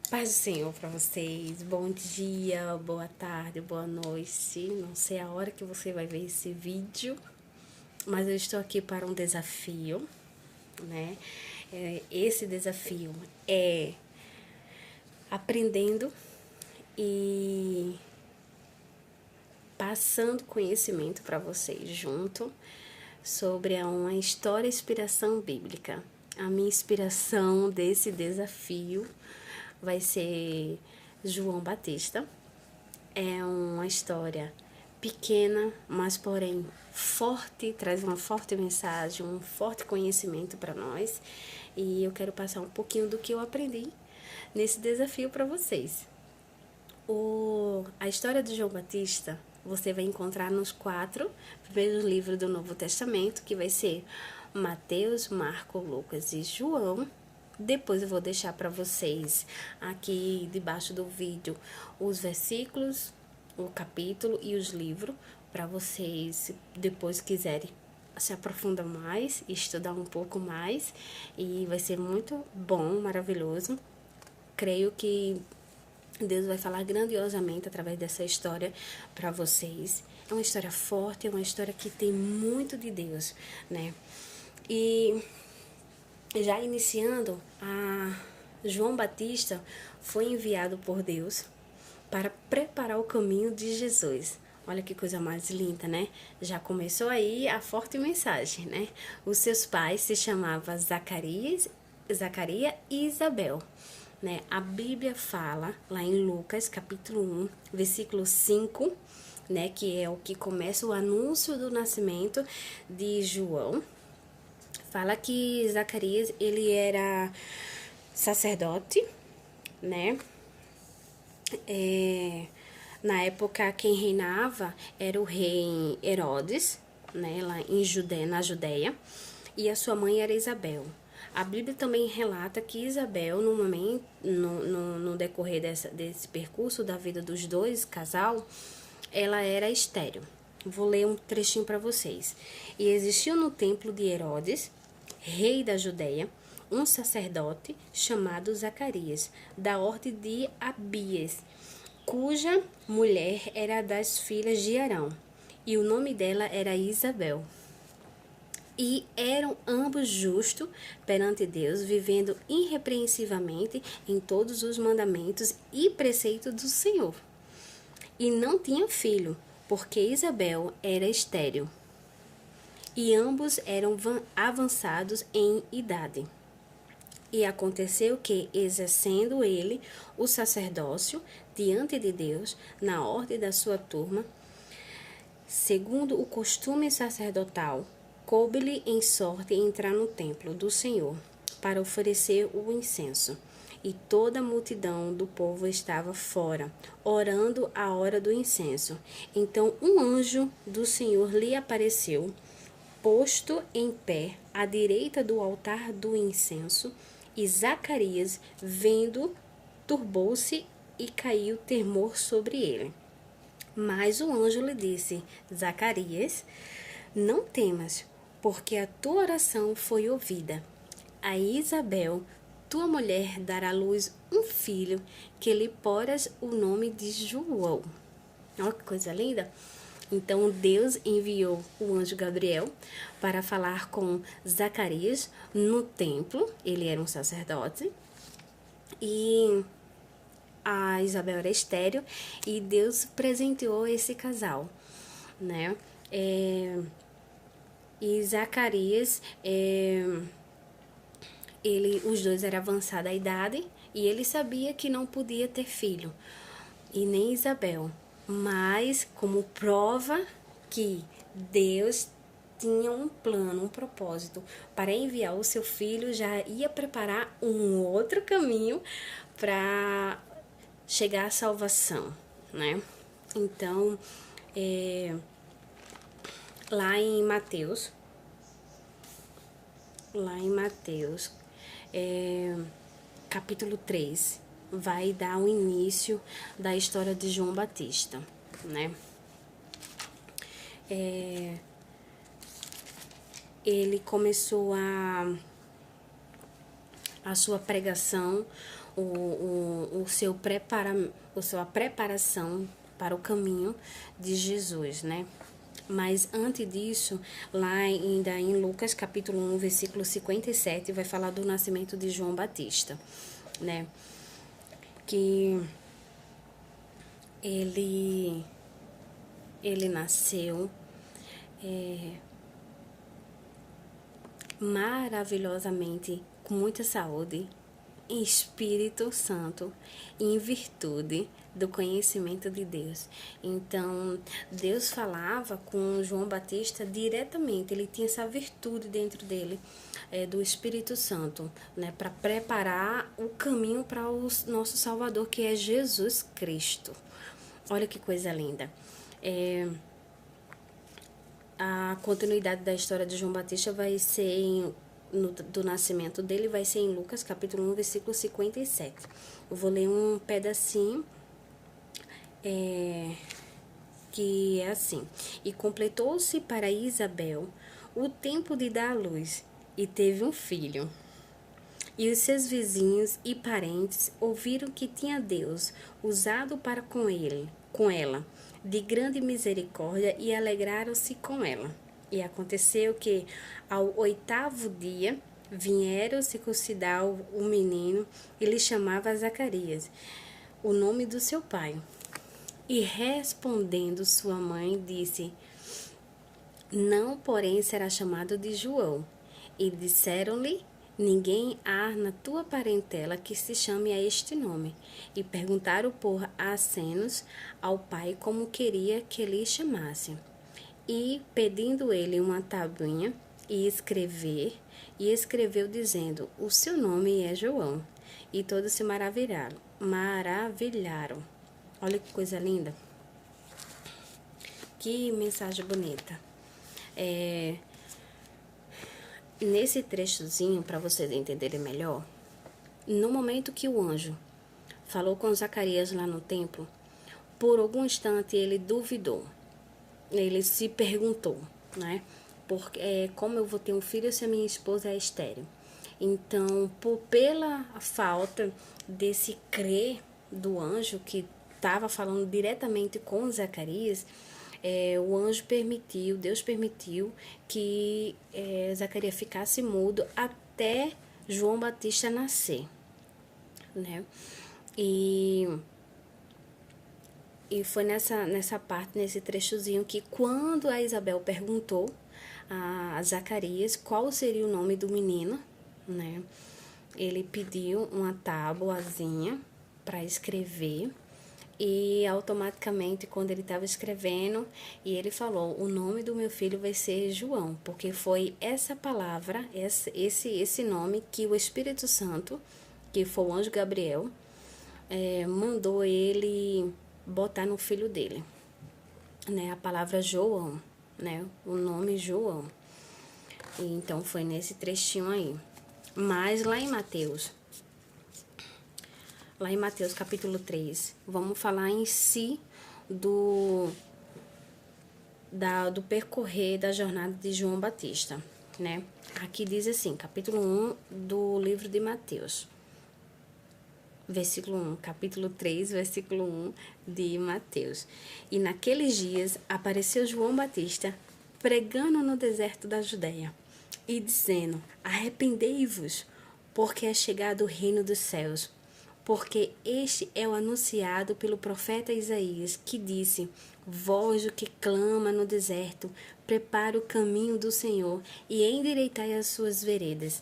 Paz do Senhor para vocês. Bom dia, boa tarde, boa noite. Não sei a hora que você vai ver esse vídeo, mas eu estou aqui para um desafio, né? Esse desafio é aprendendo e passando conhecimento para vocês junto sobre uma história e inspiração bíblica. A minha inspiração desse desafio vai ser João Batista. É uma história pequena, mas porém forte, traz uma forte mensagem, um forte conhecimento para nós. E eu quero passar um pouquinho do que eu aprendi nesse desafio para vocês. A história de João Batista você vai encontrar nos 4 primeiros livros do Novo Testamento, que vai ser Mateus, Marcos, Lucas e João. Depois eu vou deixar para vocês aqui debaixo do vídeo os versículos, o capítulo e os livros, para vocês depois quiserem se aprofundar mais, estudar um pouco mais, e vai ser muito bom, maravilhoso. Creio que Deus vai falar grandiosamente através dessa história para vocês. É uma história forte, é uma história que tem muito de Deus, né? E já iniciando, João Batista foi enviado por Deus para preparar o caminho de Jesus. Olha que coisa mais linda, né? Já começou aí a forte mensagem, né? Os seus pais se chamavam Zacarias e Isabel. Né? A Bíblia fala lá em Lucas, capítulo 1, versículo 5, né, que é o que começa o anúncio do nascimento de João. Fala que Zacarias, ele era sacerdote, né? Na época, quem reinava era o rei Herodes, né, lá em Judéia, na Judéia, e a sua mãe era Isabel. A Bíblia também relata que Isabel, no momento, no decorrer desse percurso da vida dos dois, casal, ela era estéril. Vou ler um trechinho para vocês. E existiu no templo de Herodes, rei da Judéia, um sacerdote chamado Zacarias, da ordem de Abias, cuja mulher era das filhas de Arão, e o nome dela era Isabel. E eram ambos justos perante Deus, vivendo irrepreensivamente em todos os mandamentos e preceitos do Senhor. E não tinham filho, porque Isabel era estéril, e ambos eram avançados em idade. E aconteceu que, exercendo ele o sacerdócio diante de Deus, na ordem da sua turma, segundo o costume sacerdotal, coube-lhe em sorte entrar no templo do Senhor para oferecer o incenso. E toda a multidão do povo estava fora, orando à hora do incenso. Então um anjo do Senhor lhe apareceu, posto em pé à direita do altar do incenso, e Zacarias, vendo, turbou-se e caiu temor sobre ele. Mas o anjo lhe disse: Zacarias, não temas, porque a tua oração foi ouvida. A Isabel, tua mulher, dará à luz um filho, que lhe porás o nome de João. Olha que coisa linda! Então Deus enviou o anjo Gabriel para falar com Zacarias no templo. Ele era um sacerdote. E a Isabel era estéril, e Deus presenteou esse casal, né? E Zacarias, os dois eram avançados a idade, e ele sabia que não podia ter filho, e nem Isabel. Mas como prova que Deus tinha um plano, um propósito para enviar o seu filho, já ia preparar um outro caminho para chegar à salvação, né? Então, lá em Mateus, capítulo 3, vai dar o início da história de João Batista, né? Ele começou a sua pregação, a sua preparação para o caminho de Jesus, né? Mas antes disso, lá ainda em Lucas capítulo 1, versículo 57, vai falar do nascimento de João Batista, né? Que ele nasceu maravilhosamente, com muita saúde, em Espírito Santo, em virtude do conhecimento de Deus. Então, Deus falava com João Batista diretamente, ele tinha essa virtude dentro dele, do Espírito Santo, né, para preparar o caminho para o nosso Salvador, que é Jesus Cristo. Olha que coisa linda. A continuidade da história de João Batista vai ser do nascimento dele, vai ser em Lucas capítulo 1, versículo 57. Eu vou ler um pedacinho que é assim: e completou-se para Isabel o tempo de dar à luz, e teve um filho. E os seus vizinhos e parentes ouviram que tinha Deus usado para com ela, de grande misericórdia, e alegraram-se com ela. E aconteceu que, ao 8º dia, vieram circuncidar o menino, e lhe chamava Zacarias, o nome do seu pai. E respondendo sua mãe, disse: não, porém, será chamado de João. E disseram-lhe: ninguém há na tua parentela que se chame a este nome. E perguntaram por acenos ao pai como queria que lhe chamasse. E, pedindo ele uma tabuinha, escreveu dizendo: o seu nome é João. E todos se maravilharam. Olha que coisa linda. Que mensagem bonita. Nesse trechozinho, para vocês entenderem melhor, no momento que o anjo falou com Zacarias lá no templo, por algum instante ele duvidou. Ele se perguntou, né? Porque, como eu vou ter um filho se a minha esposa é estéril? Então, pela falta desse crer do anjo que estava falando diretamente com Zacarias, Deus permitiu que Zacarias ficasse mudo até João Batista nascer, né? E foi nessa parte, nesse trechozinho, que quando a Isabel perguntou a Zacarias qual seria o nome do menino, né? Ele pediu uma tabuazinha para escrever. E automaticamente, quando ele estava escrevendo, e ele falou: o nome do meu filho vai ser João, porque foi essa palavra, esse nome que o Espírito Santo, que foi o anjo Gabriel, mandou ele botar no filho dele, né? A palavra João, né? O nome João. E então foi nesse trechinho aí. Mas lá em Mateus capítulo 3, vamos falar em si do percorrer da jornada de João Batista, né? Aqui diz assim, capítulo 1 do livro de Mateus, versículo 1, capítulo 3, versículo 1 de Mateus. E naqueles dias apareceu João Batista pregando no deserto da Judéia e dizendo: arrependei-vos, porque é chegado o reino dos céus. Porque este é o anunciado pelo profeta Isaías, que disse: voz do que clama no deserto, prepare o caminho do Senhor e endireitai as suas veredas.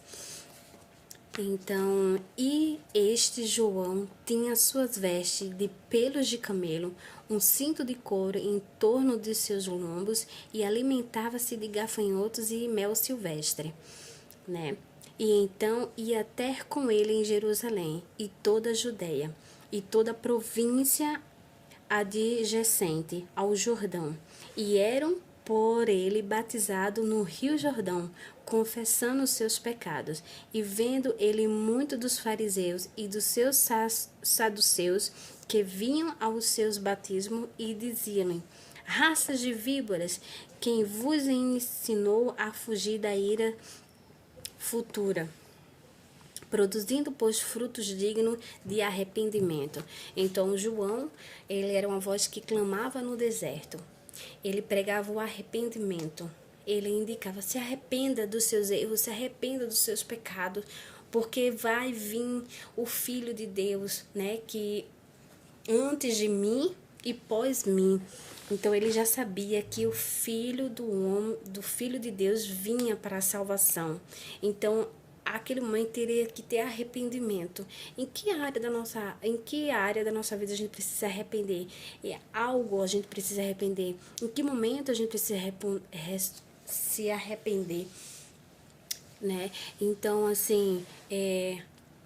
Então, e este João tinha suas vestes de pelos de camelo, um cinto de couro em torno de seus lombos, e alimentava-se de gafanhotos e mel silvestre, né? E então ia ter com ele em Jerusalém, e toda a Judéia, e toda a província adjacente ao Jordão, e eram por ele batizado no rio Jordão, confessando os seus pecados. E vendo ele muito dos fariseus e dos seus saduceus que vinham aos seus batismos, e diziam-lhe: raças de víboras, quem vos ensinou a fugir da ira futura? produzindo, pois, frutos dignos de arrependimento. Então, João, ele era uma voz que clamava no deserto. Ele pregava o arrependimento. Ele indicava, se arrependa dos seus erros, se arrependa dos seus pecados, porque vai vir o Filho de Deus, né, que antes de mim e pós mim. Então ele já sabia que o Filho do homem, do Filho de Deus vinha para a salvação. Então, aquele momento teria que ter arrependimento. Em que área da nossa vida a gente precisa se arrepender? Algo a gente precisa arrepender. Em que momento a gente precisa se arrepender, né? Então, assim,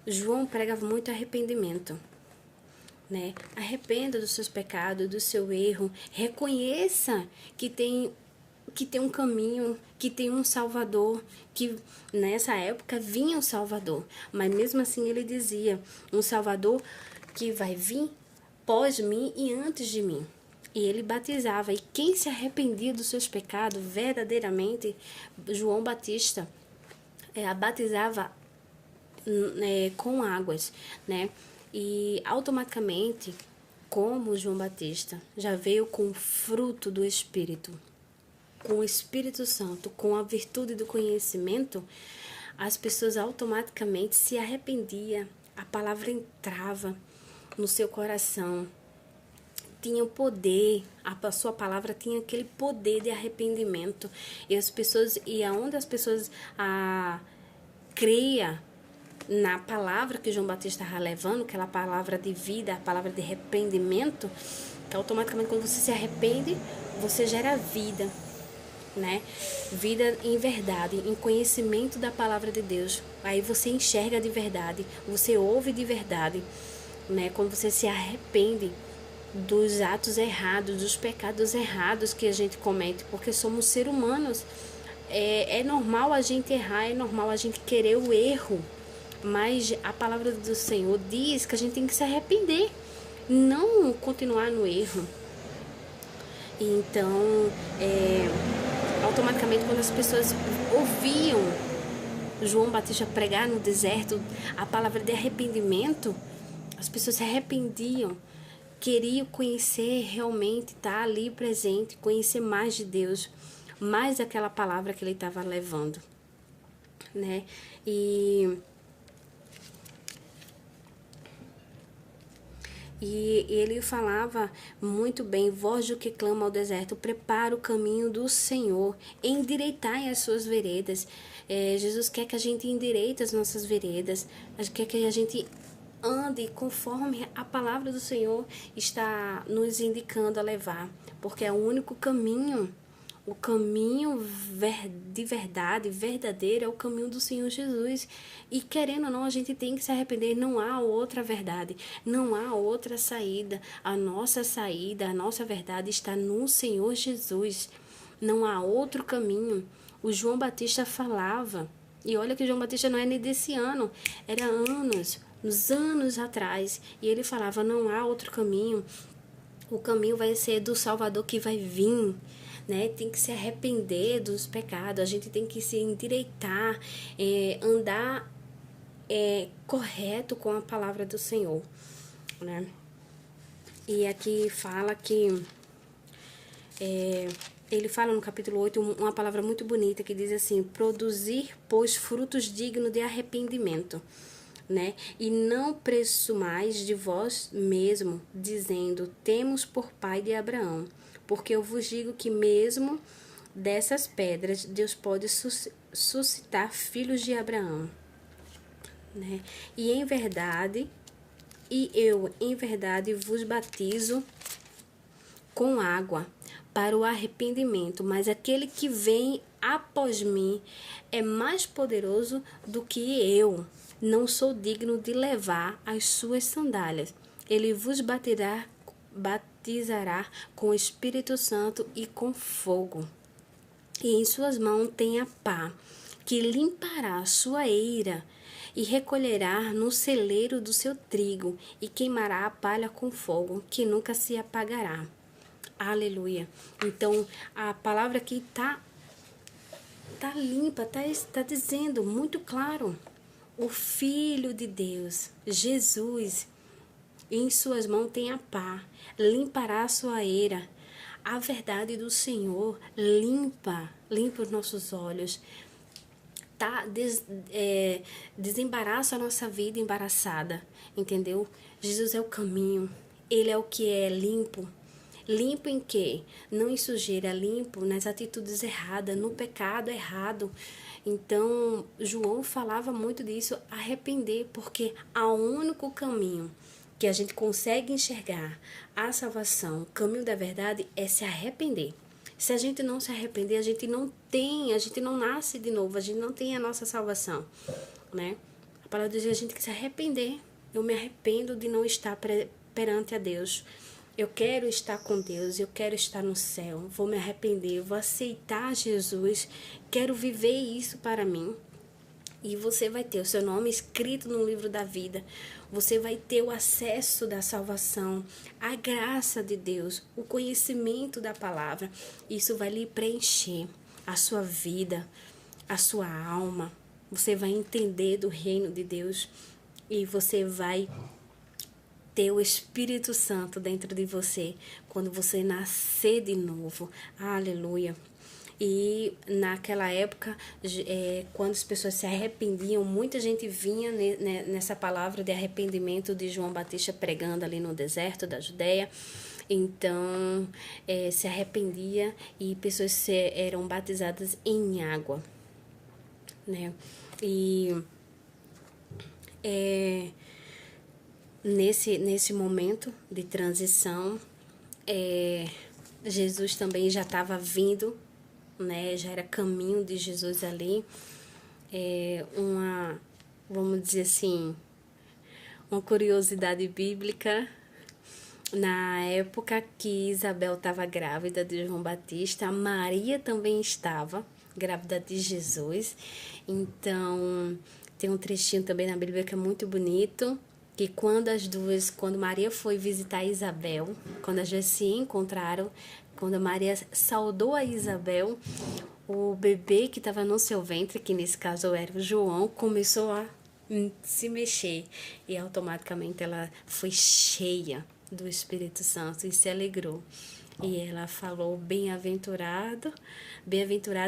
João pregava muito arrependimento, né? Arrependa dos seus pecados, do seu erro, reconheça que tem um caminho, que tem um Salvador, que nessa época vinha o Salvador, mas mesmo assim ele dizia, um Salvador que vai vir pós mim e antes de mim. E ele batizava, e quem se arrependia dos seus pecados verdadeiramente, João Batista batizava com águas, né? E automaticamente, como João Batista já veio com o fruto do Espírito, com o Espírito Santo, com a virtude do conhecimento, as pessoas automaticamente se arrependiam, a palavra entrava no seu coração, tinha o poder, a sua palavra tinha aquele poder de arrependimento, e aonde as pessoas cria na palavra que João Batista estava levando, aquela palavra de vida, a palavra de arrependimento, que automaticamente quando você se arrepende, você gera vida, né? Vida em verdade, em conhecimento da palavra de Deus. Aí você enxerga de verdade, você ouve de verdade, né? Quando você se arrepende dos atos errados, dos pecados errados que a gente comete, porque somos seres humanos. É normal a gente errar, é normal a gente querer o erro, mas a palavra do Senhor diz que a gente tem que se arrepender, não continuar no erro. Então, automaticamente, quando as pessoas ouviam João Batista pregar no deserto a palavra de arrependimento, as pessoas se arrependiam, queriam conhecer realmente, estar ali presente, conhecer mais de Deus, mais daquela palavra que ele estava levando, né? E ele falava muito bem, voz do que clama ao deserto, prepara o caminho do Senhor, endireitai as suas veredas. Jesus quer que a gente endireite as nossas veredas, quer que a gente ande conforme a palavra do Senhor está nos indicando a levar, porque é o único caminho. O caminho de verdade, verdadeiro, é o caminho do Senhor Jesus. E querendo ou não, a gente tem que se arrepender. Não há outra verdade, não há outra saída. A nossa saída, a nossa verdade está no Senhor Jesus. Não há outro caminho. O João Batista falava, e olha que João Batista não é nem desse ano, era nos anos atrás. E ele falava, não há outro caminho. O caminho vai ser do Salvador que vai vir. Né? Tem que se arrepender dos pecados, a gente tem que se endireitar, andar correto com a palavra do Senhor, né? E aqui fala que ele fala no capítulo 8 uma palavra muito bonita que diz assim, produzir, pois, frutos dignos de arrependimento, né? E não presumais de vós mesmo, dizendo, temos por pai de Abraão. Porque eu vos digo que mesmo dessas pedras, Deus pode suscitar filhos de Abraão, né? E eu em verdade vos batizo com água para o arrependimento, mas aquele que vem após mim é mais poderoso do que eu. Não sou digno de levar as suas sandálias. Ele vos batizará com o Espírito Santo e com fogo. E em suas mãos tem a pá, que limpará a sua eira, e recolherá no celeiro do seu trigo, e queimará a palha com fogo, que nunca se apagará. Aleluia. Então, a palavra aqui tá limpa, tá dizendo muito claro o Filho de Deus, Jesus, em suas mãos tem a pá, limpará a sua eira. A verdade do Senhor limpa os nossos olhos, desembaraça a nossa vida embaraçada, entendeu? Jesus é o caminho, Ele é o que é limpo. Limpo em quê? Não em sujeira, limpo nas atitudes erradas, no pecado errado. Então, João falava muito disso, arrepender, porque há um único caminho que a gente consegue enxergar a salvação, o caminho da verdade, é se arrepender. Se a gente não se arrepender, a gente não nasce de novo, a gente não tem a nossa salvação, né? A palavra diz que a gente tem que se arrepender. Eu me arrependo de não estar perante a Deus. Eu quero estar com Deus, eu quero estar no céu, vou me arrepender, vou aceitar Jesus, quero viver isso para mim. E você vai ter o seu nome escrito no livro da vida. Você vai ter o acesso da salvação, a graça de Deus, o conhecimento da palavra. Isso vai lhe preencher a sua vida, a sua alma. Você vai entender do reino de Deus e você vai ter o Espírito Santo dentro de você quando você nascer de novo. Aleluia. E naquela época, quando as pessoas se arrependiam, muita gente vinha nessa palavra de arrependimento de João Batista pregando ali no deserto da Judéia. Então, se arrependia e pessoas eram batizadas em água, né? E nesse momento de transição, Jesus também já estava vindo, né? Já era caminho de Jesus ali. Vamos dizer assim, uma curiosidade bíblica. Na época que Isabel estava grávida de João Batista, Maria também estava grávida de Jesus. Então, tem um trechinho também na Bíblia que é muito bonito, que quando Maria foi visitar Isabel, quando as duas se encontraram, quando Maria saudou a Isabel, o bebê que estava no seu ventre, que nesse caso era o João, começou a se mexer e automaticamente ela foi cheia do Espírito Santo e se alegrou. E ela falou: bem-aventurada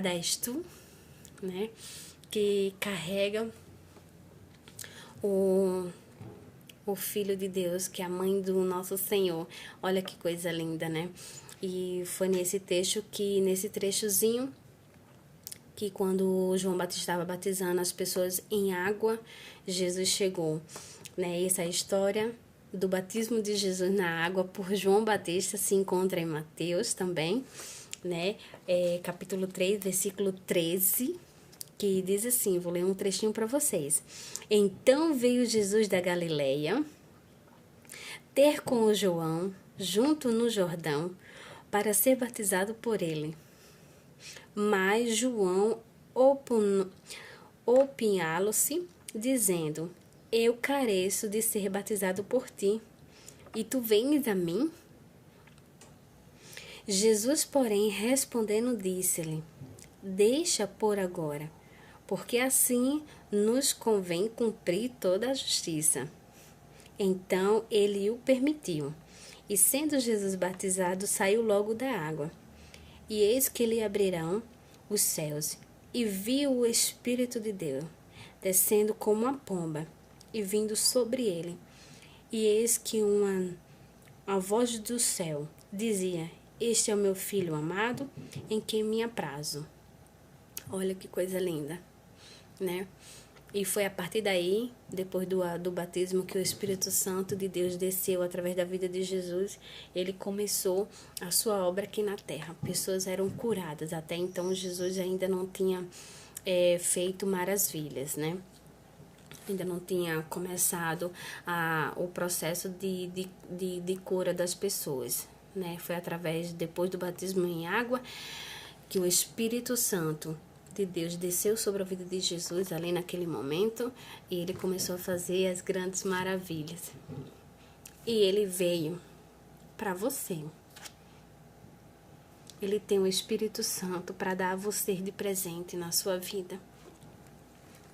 és tu, né, que carrega o Filho de Deus, que é a mãe do nosso Senhor. Olha que coisa linda, né? E foi nesse trechozinho, que quando João Batista estava batizando as pessoas em água, Jesus chegou, né? Essa história do batismo de Jesus na água por João Batista se encontra em Mateus também, né? Capítulo 3, versículo 13, que diz assim, vou ler um trechinho para vocês. Então veio Jesus da Galileia ter com o João junto no Jordão para ser batizado por ele. Mas João opinhá-lo-se, dizendo: eu careço de ser batizado por ti, e tu vens a mim? Jesus, porém, respondendo, disse-lhe: deixa por agora, porque assim nos convém cumprir toda a justiça. Então ele o permitiu. E sendo Jesus batizado, saiu logo da água. E eis que lhe abrirão os céus, e viu o Espírito de Deus, descendo como uma pomba, e vindo sobre ele. E eis que a voz do céu dizia: este é o meu Filho amado, em quem me aprazo. Olha que coisa linda, né? E foi a partir daí, depois do batismo, que o Espírito Santo de Deus desceu através da vida de Jesus. Ele começou a sua obra aqui na terra. Pessoas eram curadas. Até então, Jesus ainda não tinha feito maravilhas, né? Ainda não tinha começado o processo de cura das pessoas, né? Foi depois do batismo em água, que o Espírito Santo de Deus desceu sobre a vida de Jesus ali naquele momento, e ele começou a fazer as grandes maravilhas. E ele veio para você. Ele tem o Espírito Santo para dar a você de presente na sua vida.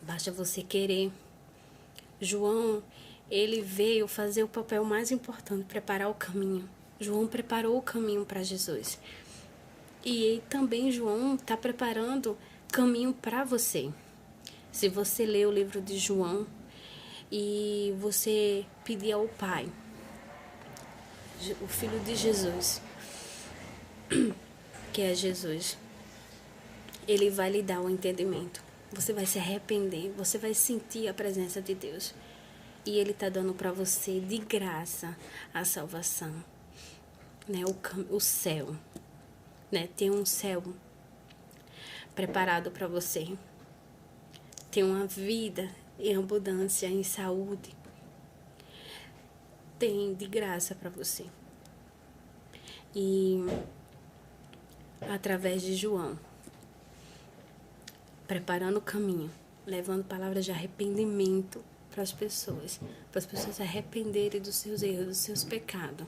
Basta você querer, João, ele veio fazer o papel mais importante, preparar o caminho. João preparou o caminho para Jesus. E também João está preparando caminho para você. Se você ler o livro de João e você pedir ao Pai, o Filho de Jesus, que é Jesus, ele vai lhe dar o entendimento. Você vai se arrepender, você vai sentir a presença de Deus. E ele está dando para você de graça a salvação, né? O céu, né? Tem um céu preparado para você. Tem uma vida em abundância, em saúde. Tem de graça para você. E através de João, preparando o caminho, levando palavras de arrependimento para as pessoas se arrependerem dos seus erros, dos seus pecados.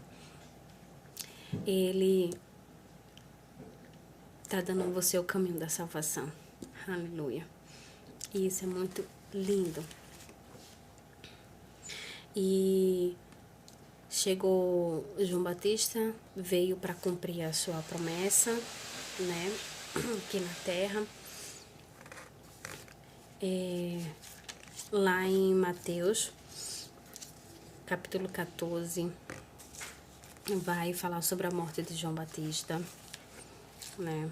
Ele está dando a você o caminho da salvação. Aleluia. E isso é muito lindo. E chegou João Batista, veio para cumprir a sua promessa, né, aqui na terra. Lá em Mateus, capítulo 14, vai falar sobre a morte de João Batista, né?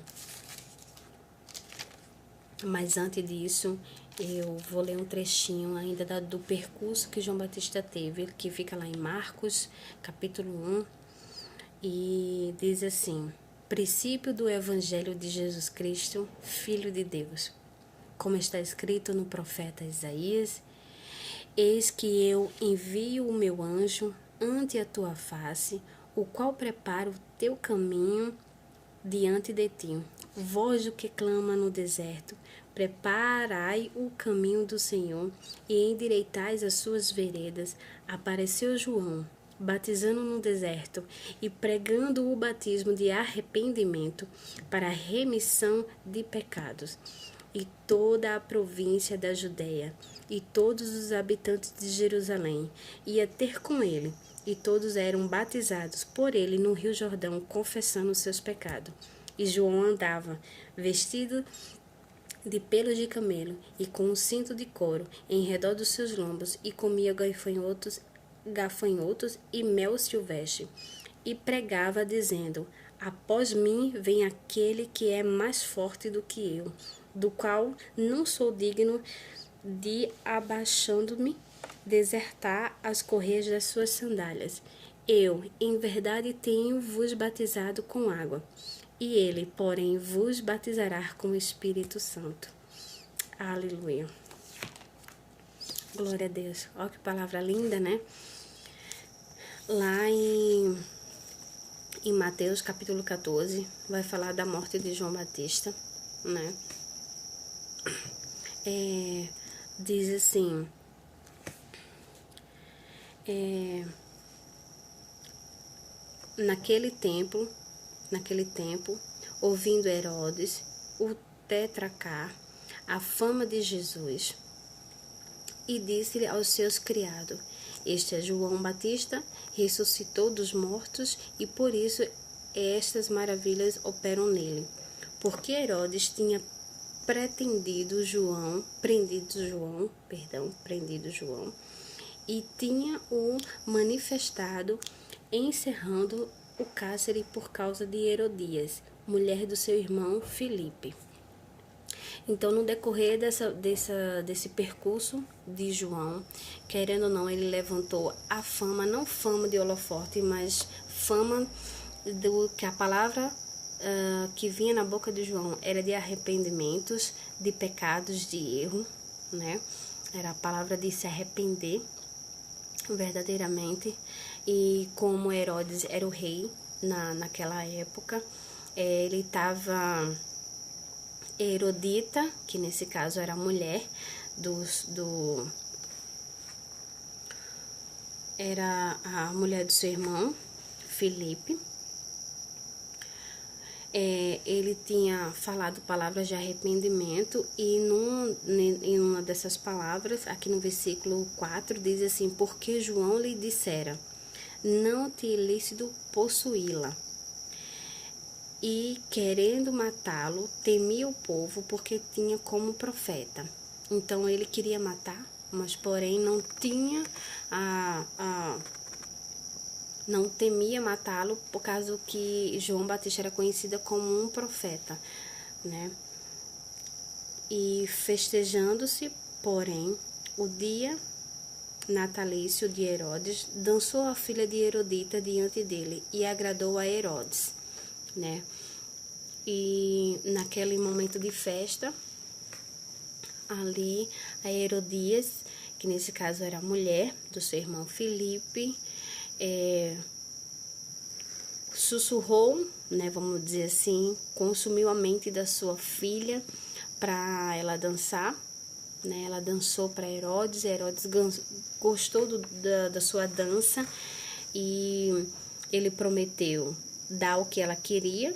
Mas antes disso, eu vou ler um trechinho ainda do percurso que João Batista teve, que fica lá em Marcos, capítulo 1, e diz assim: princípio do Evangelho de Jesus Cristo, Filho de Deus. Como está escrito no profeta Isaías: eis que eu envio o meu anjo ante a tua face, o qual prepara o teu caminho diante de ti. Voz do que clama no deserto, preparai o caminho do Senhor e endireitais as suas veredas. Apareceu João, batizando no deserto e pregando o batismo de arrependimento para a remissão de pecados. E toda a província da Judéia e todos os habitantes de Jerusalém ia ter com ele, e todos eram batizados por ele no Rio Jordão, confessando os seus pecados. E João andava vestido de pelos de camelo e com um cinto de couro em redor dos seus lombos, e comia gafanhotos e mel silvestre, e pregava dizendo: após mim vem aquele que é mais forte do que eu, do qual não sou digno de, abaixando-me, desertar as correias das suas sandálias. Eu, em verdade, tenho-vos batizado com água, e ele, porém, vos batizará com o Espírito Santo. Aleluia. Glória a Deus. Olha que palavra linda, né? Lá em Mateus, capítulo 14, vai falar da morte de João Batista, né? Diz assim: naquele tempo, ouvindo Herodes, o tetrarca, a fama de Jesus, e disse-lhe aos seus criados: este é João Batista, ressuscitou dos mortos, e por isso estas maravilhas operam nele. Porque Herodes tinha prendido João, e tinha-o manifestado, encerrando o cárcere por causa de Herodias, mulher do seu irmão Filipe. Então, no decorrer desse percurso de João, querendo ou não, ele levantou a fama, não fama de holofote, mas fama do que a palavra que vinha na boca de João era de arrependimentos, de pecados, de erro, né? Era a palavra de se arrepender verdadeiramente. E como Herodes era o rei naquela época, ele estava... Herodita, que nesse caso era a mulher era a mulher do seu irmão Filipe. ele tinha falado palavras de arrependimento e em uma dessas palavras, aqui no versículo 4, diz assim: porque João lhe dissera, não te é lícito possuí-la. E querendo matá-lo, temia o povo porque tinha como profeta. Então ele queria matar, mas porém não tinha não temia matá-lo por causa que João Batista era conhecido como um profeta, né? E festejando-se, porém, o dia natalício de Herodes, dançou a filha de Herodita diante dele e agradou a Herodes, né? E naquele momento de festa, ali a Herodias, que nesse caso era a mulher do seu irmão Filipe, sussurrou, né, vamos dizer assim, consumiu a mente da sua filha para ela dançar, né? Ela dançou para Herodes, Herodes gostou da sua dança e ele prometeu dar o que ela queria.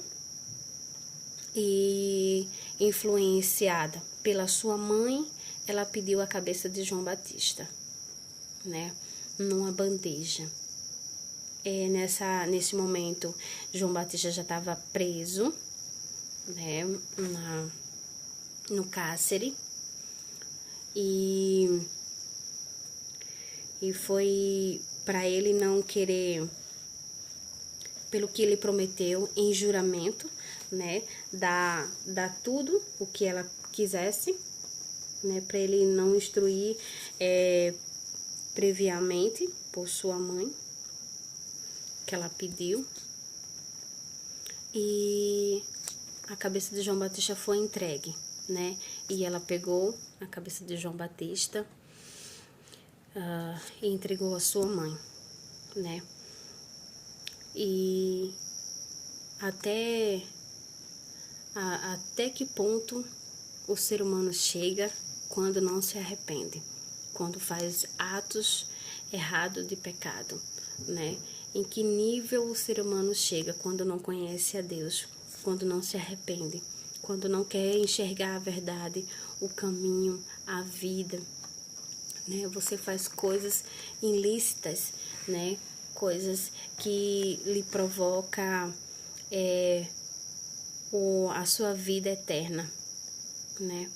E influenciada pela sua mãe, ela pediu a cabeça de João Batista, né, numa bandeja. Nesse momento, João Batista já estava preso, né, no cárcere, e foi para ele não querer, pelo que ele prometeu em juramento, né, dar tudo o que ela quisesse, né, para ele não instruir previamente por sua mãe, que ela pediu. E a cabeça de João Batista foi entregue, né, e ela pegou a cabeça de João Batista e entregou a sua mãe, né, e até que ponto o ser humano chega quando não se arrepende, quando faz atos errados de pecado, né? Em que nível o ser humano chega quando não conhece a Deus, quando não se arrepende, quando não quer enxergar a verdade, o caminho, a vida, né? Você faz coisas ilícitas, né? Coisas que lhe provocam a sua vida eterna, né?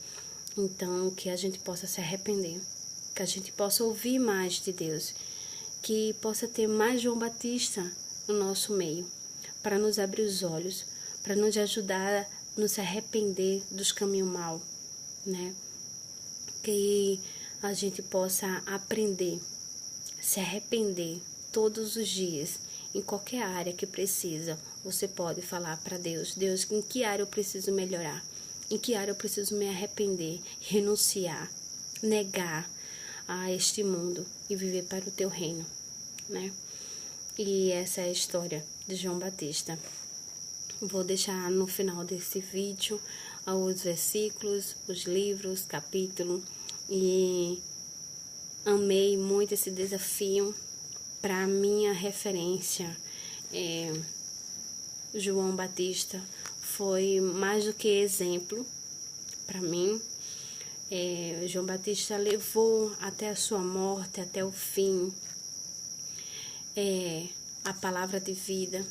Então, que a gente possa se arrepender, que a gente possa ouvir mais de Deus, que possa ter mais João Batista no nosso meio, para nos abrir os olhos, para nos ajudar a nos arrepender dos caminhos maus, né? Que a gente possa aprender, se arrepender todos os dias, em qualquer área que precisa. Você pode falar para Deus: Deus, em que área eu preciso melhorar? Em que área eu preciso me arrepender, renunciar, negar a este mundo e viver para o teu reino, né? E essa é a história de João Batista. Vou deixar no final desse vídeo os versículos, os livros, capítulo, e amei muito esse desafio. Para minha referência, João Batista foi mais do que exemplo para mim. João Batista levou até a sua morte, até o fim, a palavra de vida,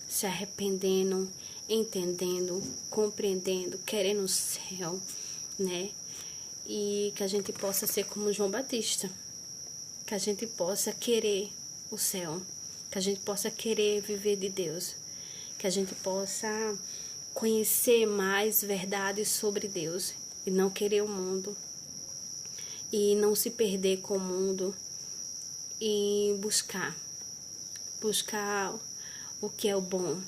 se arrependendo, entendendo, compreendendo, querendo o céu, né? E que a gente possa ser como João Batista, que a gente possa querer o céu, que a gente possa querer viver de Deus, que a gente possa conhecer mais verdades sobre Deus e não querer o mundo, e não se perder com o mundo, e buscar o que é o bom,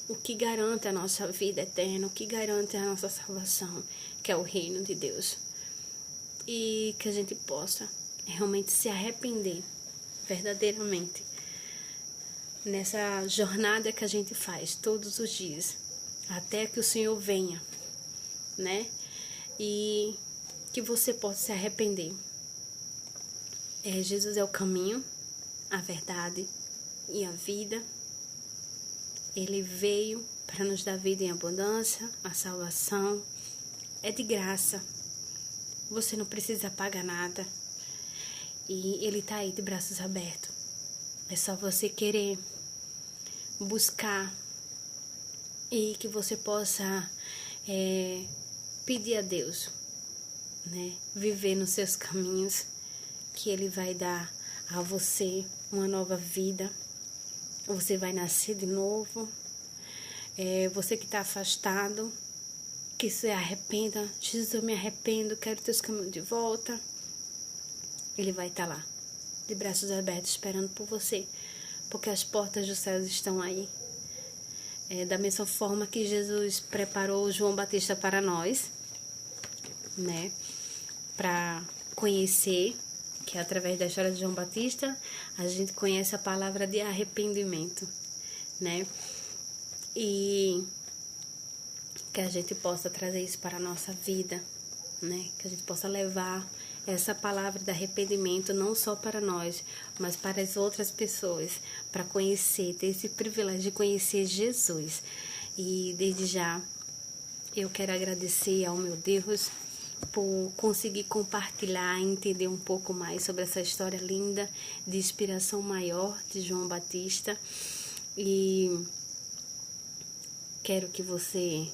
o que garante a nossa vida eterna, o que garante a nossa salvação, que é o reino de Deus. E que a gente possa realmente se arrepender verdadeiramente nessa jornada que a gente faz todos os dias, até que o Senhor venha, né? E que você possa se arrepender. Jesus é o caminho, a verdade e a vida. Ele veio para nos dar vida em abundância, a salvação é de graça. Você não precisa pagar nada. E Ele está aí de braços abertos. É só você querer buscar e que você possa pedir a Deus, né? Viver nos seus caminhos, que Ele vai dar a você uma nova vida. Você vai nascer de novo. Você que está afastado, que se arrependa. Jesus, eu me arrependo, quero teus caminhos de volta. Ele vai estar lá, de braços abertos, esperando por você, porque as portas dos céus estão aí. Da mesma forma que Jesus preparou João Batista para nós, né? Para conhecer, que através da história de João Batista, a gente conhece a palavra de arrependimento, né? E que a gente possa trazer isso para a nossa vida, né? Que a gente possa levar essa palavra de arrependimento não só para nós, mas para as outras pessoas, para conhecer, ter esse privilégio de conhecer Jesus. E desde já eu quero agradecer ao meu Deus por conseguir compartilhar e entender um pouco mais sobre essa história linda de inspiração maior de João Batista. E quero que você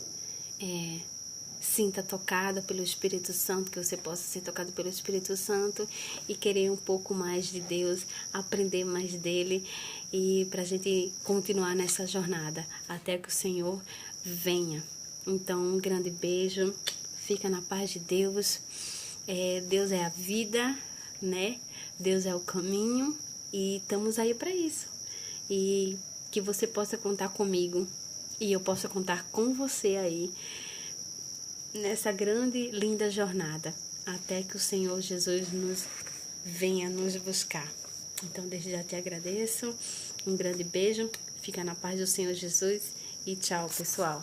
sinta tocada pelo Espírito Santo, que você possa ser tocado pelo Espírito Santo e querer um pouco mais de Deus, aprender mais dele, e para a gente continuar nessa jornada até que o Senhor venha. Então, um grande beijo, fica na paz de Deus. Deus é a vida, né? Deus é o caminho e estamos aí para isso. E que você possa contar comigo e eu possa contar com você aí nessa grande, linda jornada, até que o Senhor Jesus venha nos buscar. Então, desde já te agradeço, um grande beijo, fica na paz do Senhor Jesus e tchau, pessoal.